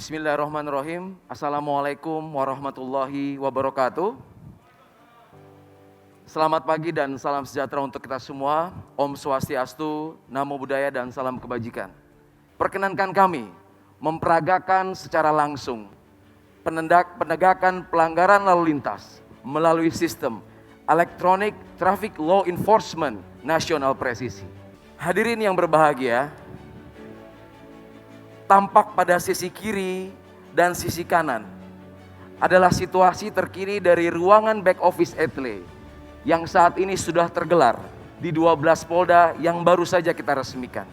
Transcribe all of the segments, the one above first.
Bismillahirrahmanirrahim. Assalamualaikum warahmatullahi wabarakatuh. Selamat pagi dan salam sejahtera untuk kita semua. Om Swastiastu, Namo Buddhaya dan salam kebajikan. Perkenankan kami memperagakan secara langsung penegakan pelanggaran lalu lintas melalui sistem Electronic Traffic Law Enforcement Nasional Presisi. Hadirin yang berbahagia, tampak pada sisi kiri dan sisi kanan adalah situasi terkini dari ruangan back office Etle yang saat ini sudah tergelar di 12 Polda yang baru saja kita resmikan.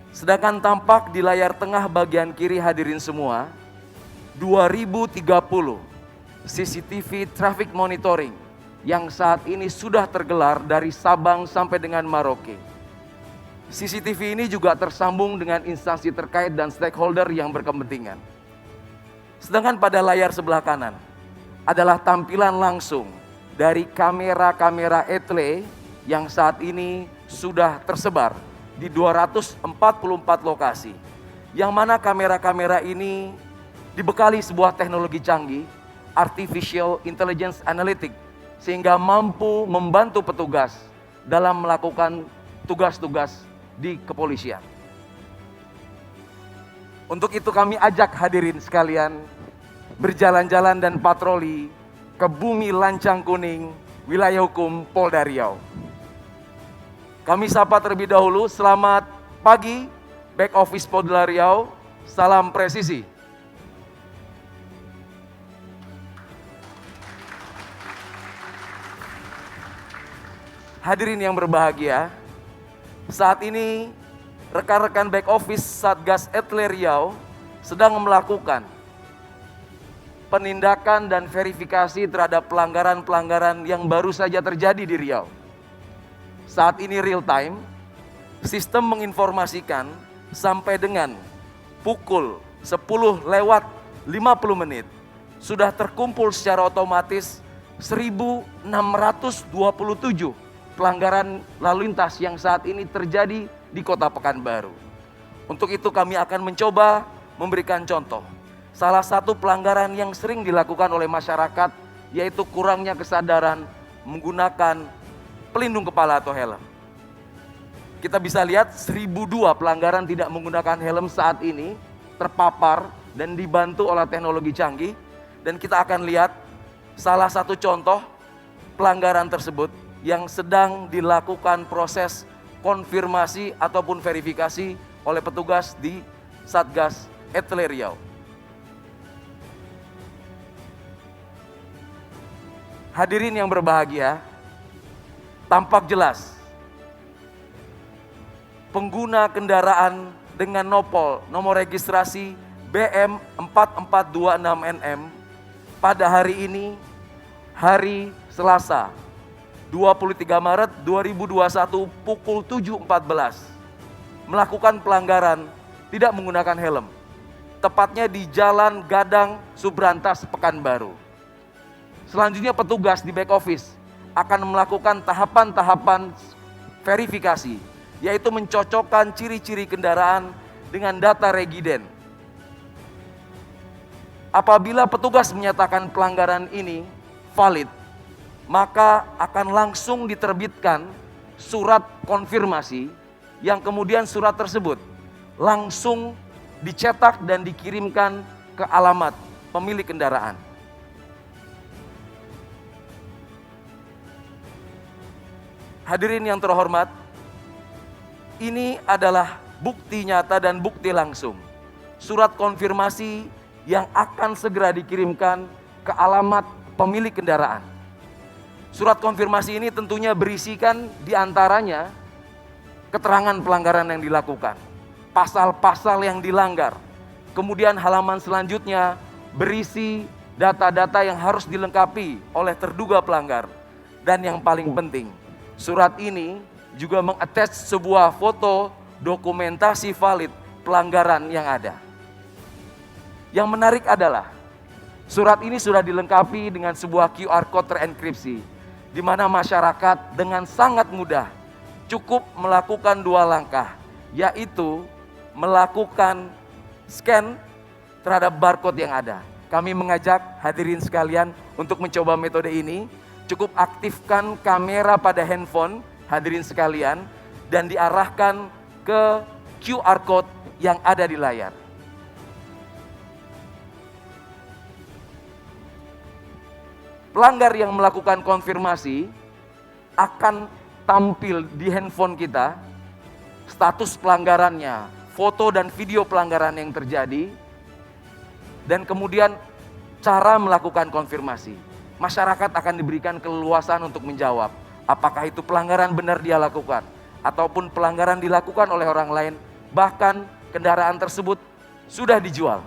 Sedangkan tampak di layar tengah bagian kiri hadirin semua 2030 CCTV traffic monitoring yang saat ini sudah tergelar dari Sabang sampai dengan Merauke. CCTV ini juga tersambung dengan instansi terkait dan stakeholder yang berkepentingan. Sedangkan pada layar sebelah kanan adalah tampilan langsung dari kamera-kamera Etle yang saat ini sudah tersebar di 244 lokasi. Yang mana kamera-kamera ini dibekali sebuah teknologi canggih, Artificial Intelligence Analytics, sehingga mampu membantu petugas dalam melakukan tugas-tugas di kepolisian. Untuk itu kami ajak hadirin sekalian berjalan-jalan dan patroli ke bumi lancang kuning wilayah hukum Polda Riau. Kami sapa terlebih dahulu, selamat pagi back office Polda Riau, salam presisi. Hadirin yang berbahagia, saat ini rekan-rekan back office Satgas Etle Riau sedang melakukan penindakan dan verifikasi terhadap pelanggaran-pelanggaran yang baru saja terjadi di Riau. Saat ini real time, sistem menginformasikan sampai dengan pukul 10:50 sudah terkumpul secara otomatis 1.627 pelanggaran lalu lintas yang saat ini terjadi di Kota Pekanbaru. Untuk itu kami akan mencoba memberikan contoh. Salah satu pelanggaran yang sering dilakukan oleh masyarakat yaitu kurangnya kesadaran menggunakan pelindung kepala atau helm. Kita bisa lihat 1.002 pelanggaran tidak menggunakan helm saat ini terpapar dan dibantu oleh teknologi canggih. Dan kita akan lihat salah satu contoh pelanggaran tersebut yang sedang dilakukan proses konfirmasi ataupun verifikasi oleh petugas di Satgas Etle Riau. Hadirin yang berbahagia, tampak jelas pengguna kendaraan dengan nomor registrasi BM 4426NM pada hari ini, hari Selasa 23 Maret 2021 pukul 7.14 melakukan pelanggaran tidak menggunakan helm, tepatnya di Jalan Gadang Subrantas Pekanbaru. Selanjutnya petugas di back office akan melakukan tahapan-tahapan verifikasi, yaitu mencocokkan ciri-ciri kendaraan dengan data regiden. Apabila petugas menyatakan pelanggaran ini valid, maka akan langsung diterbitkan surat konfirmasi yang kemudian surat tersebut langsung dicetak dan dikirimkan ke alamat pemilik kendaraan. Hadirin yang terhormat, ini adalah bukti nyata dan bukti langsung. Surat konfirmasi yang akan segera dikirimkan ke alamat pemilik kendaraan. Surat konfirmasi ini tentunya berisikan diantaranya keterangan pelanggaran yang dilakukan, pasal-pasal yang dilanggar, kemudian halaman selanjutnya berisi data-data yang harus dilengkapi oleh terduga pelanggar. Dan yang paling penting, surat ini juga mengattach sebuah foto dokumentasi valid pelanggaran yang ada. Yang menarik adalah surat ini sudah dilengkapi dengan sebuah QR code terenkripsi, di mana masyarakat dengan sangat mudah cukup melakukan 2 langkah, yaitu melakukan scan terhadap barcode yang ada. Kami mengajak hadirin sekalian untuk mencoba metode ini. Cukup aktifkan kamera pada handphone hadirin sekalian dan diarahkan ke QR code yang ada di layar. Pelanggar yang melakukan konfirmasi akan tampil di handphone kita status pelanggarannya, foto dan video pelanggaran yang terjadi, dan kemudian cara melakukan konfirmasi. Masyarakat akan diberikan keleluasan untuk menjawab apakah itu pelanggaran benar dia lakukan ataupun pelanggaran dilakukan oleh orang lain, bahkan kendaraan tersebut sudah dijual.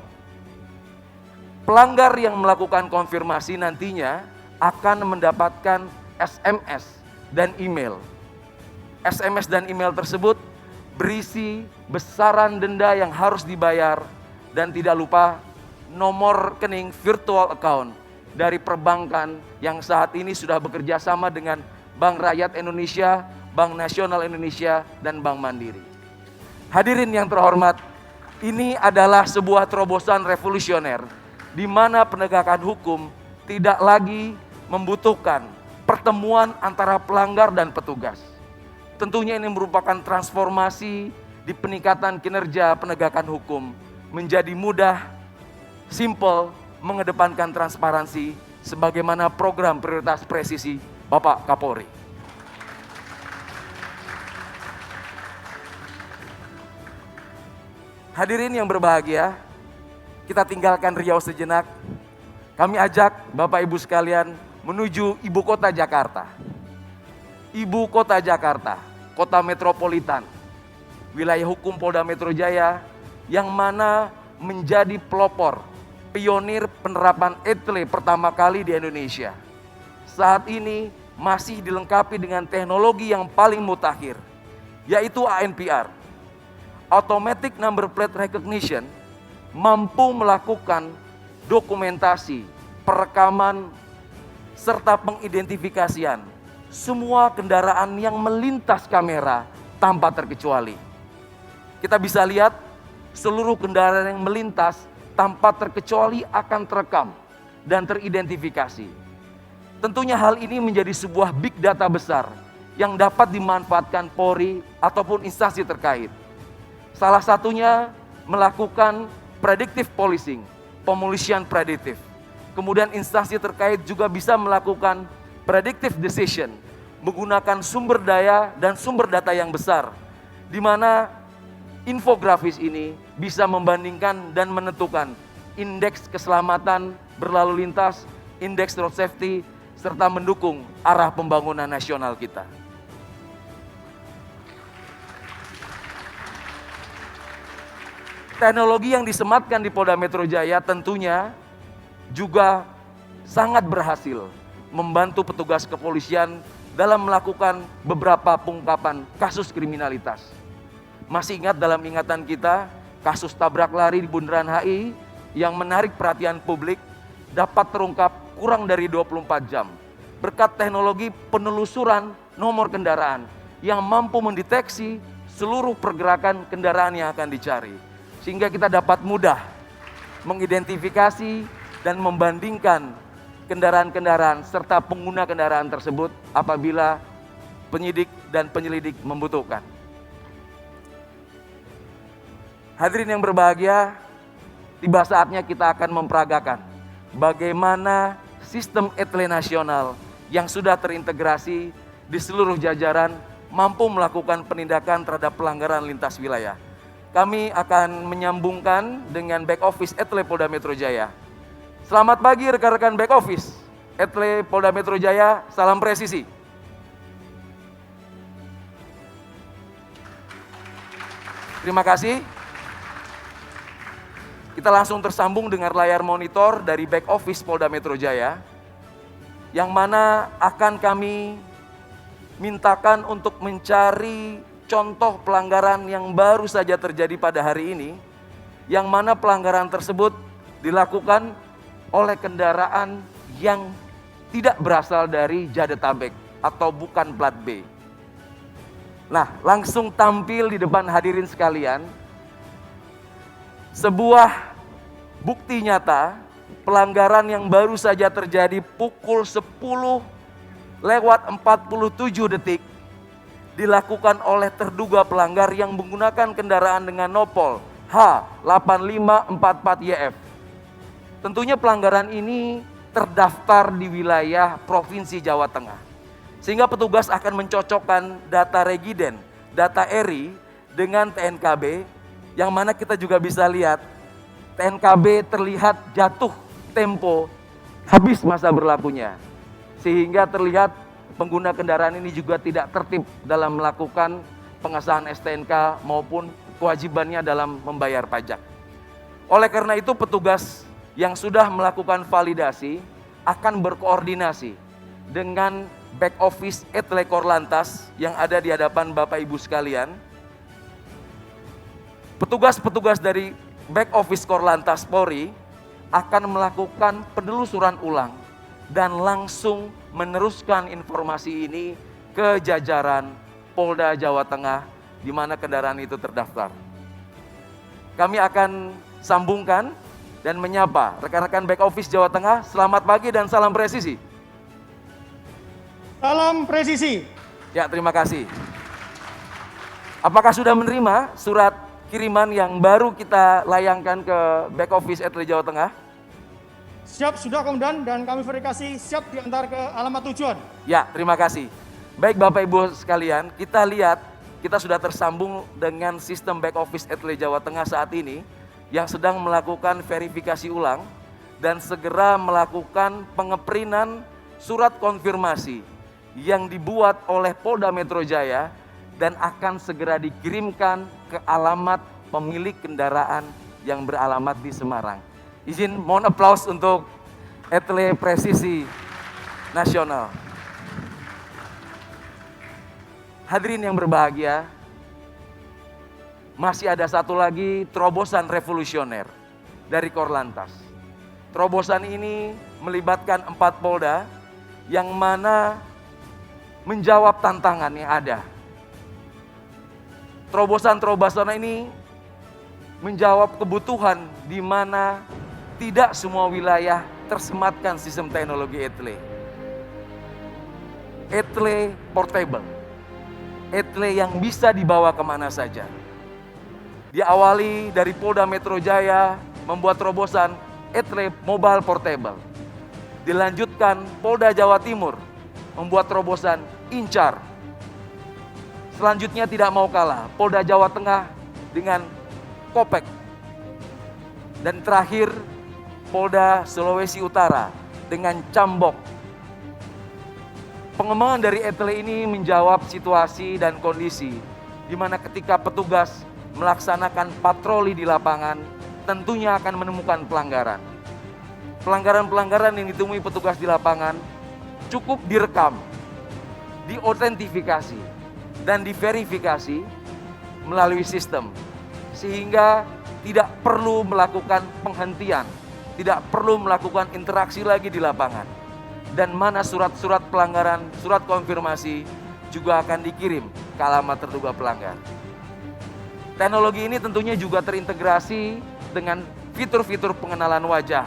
Pelanggar yang melakukan konfirmasi nantinya akan mendapatkan SMS dan email. SMS dan email tersebut berisi besaran denda yang harus dibayar dan tidak lupa nomor rekening virtual account dari perbankan yang saat ini sudah bekerja sama dengan Bank Rakyat Indonesia, Bank Nasional Indonesia, dan Bank Mandiri. Hadirin yang terhormat, ini adalah sebuah terobosan revolusioner di mana penegakan hukum tidak lagi membutuhkan pertemuan antara pelanggar dan petugas. Tentunya ini merupakan transformasi di peningkatan kinerja penegakan hukum menjadi mudah, simple, mengedepankan transparansi sebagaimana program prioritas presisi Bapak Kapolri. Hadirin yang berbahagia, kita tinggalkan Riau sejenak. Kami ajak Bapak Ibu sekalian menuju ibu kota Jakarta. Ibu kota Jakarta, kota metropolitan, wilayah hukum Polda Metro Jaya yang mana menjadi pelopor pionir penerapan ETLE pertama kali di Indonesia. Saat ini masih dilengkapi dengan teknologi yang paling mutakhir, yaitu ANPR. Automatic Number Plate Recognition mampu melakukan dokumentasi, perekaman, serta pengidentifikasian semua kendaraan yang melintas kamera tanpa terkecuali. Kita bisa lihat seluruh kendaraan yang melintas tanpa terkecuali akan terekam dan teridentifikasi. Tentunya hal ini menjadi sebuah big data besar yang dapat dimanfaatkan Polri ataupun instansi terkait. Salah satunya melakukan predictive policing, pemolisian prediktif. Kemudian instansi terkait juga bisa melakukan predictive decision menggunakan sumber daya dan sumber data yang besar, di mana infografis ini bisa membandingkan dan menentukan indeks keselamatan berlalu lintas, indeks road safety, serta mendukung arah pembangunan nasional kita. Teknologi yang disematkan di Polda Metro Jaya tentunya juga sangat berhasil membantu petugas kepolisian dalam melakukan beberapa pengungkapan kasus kriminalitas. Masih ingat dalam ingatan kita kasus tabrak lari di Bundaran HI yang menarik perhatian publik dapat terungkap kurang dari 24 jam berkat teknologi penelusuran nomor kendaraan yang mampu mendeteksi seluruh pergerakan kendaraan yang akan dicari, sehingga kita dapat mudah mengidentifikasi dan membandingkan kendaraan-kendaraan serta pengguna kendaraan tersebut apabila penyidik dan penyelidik membutuhkan. Hadirin yang berbahagia, tiba saatnya kita akan memperagakan bagaimana sistem ETLE nasional yang sudah terintegrasi di seluruh jajaran mampu melakukan penindakan terhadap pelanggaran lintas wilayah. Kami akan menyambungkan dengan back office ETLE Polda Metro Jaya. Selamat pagi rekan-rekan back office ETLE Polda Metro Jaya, salam presisi. Terima kasih. Kita langsung tersambung dengan layar monitor dari back office Polda Metro Jaya, yang mana akan kami mintakan untuk mencari contoh pelanggaran yang baru saja terjadi pada hari ini, yang mana pelanggaran tersebut dilakukan oleh kendaraan yang tidak berasal dari Jabodetabek atau bukan plat B. Nah, langsung tampil di depan hadirin sekalian sebuah bukti nyata pelanggaran yang baru saja terjadi pukul 10:47 detik dilakukan oleh terduga pelanggar yang menggunakan kendaraan dengan nopol H8544YF. Tentunya pelanggaran ini terdaftar di wilayah Provinsi Jawa Tengah. Sehingga petugas akan mencocokkan data regiden, data ERI dengan TNKB, yang mana kita juga bisa lihat TNKB terlihat jatuh tempo habis masa berlakunya. Sehingga terlihat pengguna kendaraan ini juga tidak tertib dalam melakukan pengesahan STNK maupun kewajibannya dalam membayar pajak. Oleh karena itu petugas yang sudah melakukan validasi akan berkoordinasi dengan back office Etle Korlantas yang ada di hadapan Bapak Ibu sekalian. Petugas-petugas dari back office Korlantas Polri akan melakukan penelusuran ulang dan langsung meneruskan informasi ini ke jajaran Polda Jawa Tengah di mana kendaraan itu terdaftar. Kami akan sambungkan dan menyapa rekan-rekan back office Jawa Tengah. Selamat pagi dan salam presisi. Salam presisi. Ya, terima kasih. Apakah sudah menerima surat kiriman yang baru kita layangkan ke back office Etle Jawa Tengah? Siap, sudah Komandan, dan kami verifikasi siap diantar ke alamat tujuan. Ya, terima kasih. Baik Bapak Ibu sekalian, kita lihat kita sudah tersambung dengan sistem back office Etle Jawa Tengah saat ini yang sedang melakukan verifikasi ulang dan segera melakukan pengeprinan surat konfirmasi yang dibuat oleh Polda Metro Jaya dan akan segera dikirimkan ke alamat pemilik kendaraan yang beralamat di Semarang. Izin mohon aplaus untuk Etle Presisi Nasional. Hadirin yang berbahagia, masih ada satu lagi terobosan revolusioner dari Korlantas. Terobosan ini melibatkan 4 Polda yang mana menjawab tantangan yang ada. Terobosan-terobosan ini menjawab kebutuhan di mana tidak semua wilayah tersematkan sistem teknologi Etle. Etle portable. Etle yang bisa dibawa kemana saja. Diawali dari Polda Metro Jaya membuat terobosan Etle Mobile Portable. Dilanjutkan Polda Jawa Timur membuat terobosan Incar. Selanjutnya tidak mau kalah Polda Jawa Tengah dengan Kopek. Dan terakhir Polda Sulawesi Utara dengan Cambok. Pengembangan dari Etle ini menjawab situasi dan kondisi di mana ketika petugas melaksanakan patroli di lapangan, tentunya akan menemukan pelanggaran. Pelanggaran-pelanggaran yang ditemui petugas di lapangan cukup direkam, diautentifikasi, dan diverifikasi melalui sistem. Sehingga tidak perlu melakukan penghentian, tidak perlu melakukan interaksi lagi di lapangan. Dan mana surat-surat pelanggaran, surat konfirmasi juga akan dikirim ke alamat terduga pelanggar. Teknologi ini tentunya juga terintegrasi dengan fitur-fitur pengenalan wajah,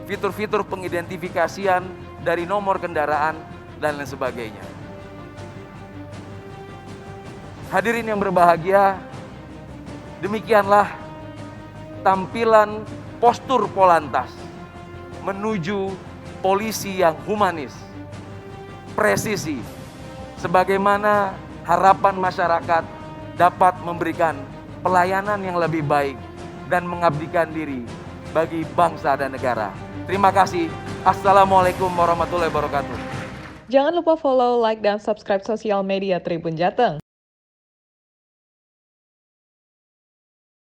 fitur-fitur pengidentifikasian dari nomor kendaraan, dan lain sebagainya. Hadirin yang berbahagia, demikianlah tampilan postur Polantas menuju polisi yang humanis, presisi, sebagaimana harapan masyarakat dapat memberikan pelayanan yang lebih baik dan mengabdikan diri bagi bangsa dan negara. Terima kasih. Assalamualaikum warahmatullahi wabarakatuh. Jangan lupa follow, like, dan subscribe sosial media Tribun Jateng.